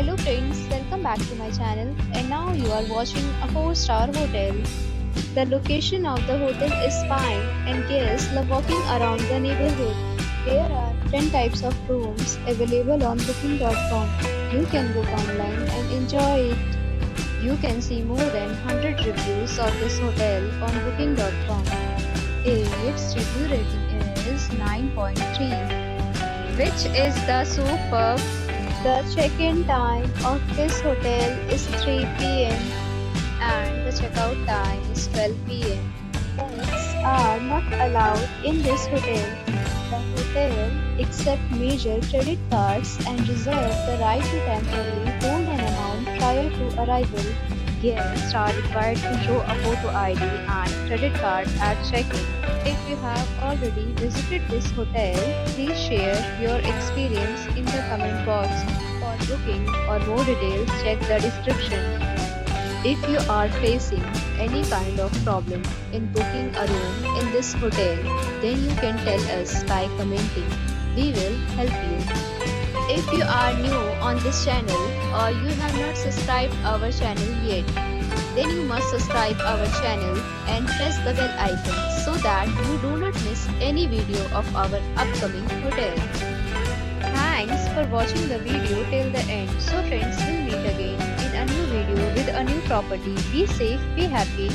Hello friends, welcome back to my channel and now you are watching a 4-star hotel. The location of the hotel is fine and guests love walking around the neighborhood. There are 10 types of rooms available on booking.com. You can book online and enjoy it. You can see more than 100 reviews of this hotel on booking.com. Its review rating is 9.3, which is the superb. The check-in time of this hotel is 3 p.m. and the checkout time is 12 p.m. Pets are not allowed in this hotel. The hotel accepts major credit cards and reserves the right to temporarily hold an amount prior to arrival. Guests are required to show a photo ID and credit card at check-in. If you have already visited this hotel, please share your experience in the comment box. For booking or more details, check the description. If you are facing any kind of problem in booking a room in this hotel, then you can tell us by commenting. We will help you. If you are new on this channel or you have not subscribed our channel yet, then you must subscribe our channel and press the bell icon so that you do not miss any video of our upcoming hotel. Thanks for watching the video till the end. So friends, will meet again in a new video with a new property. Be safe, be happy.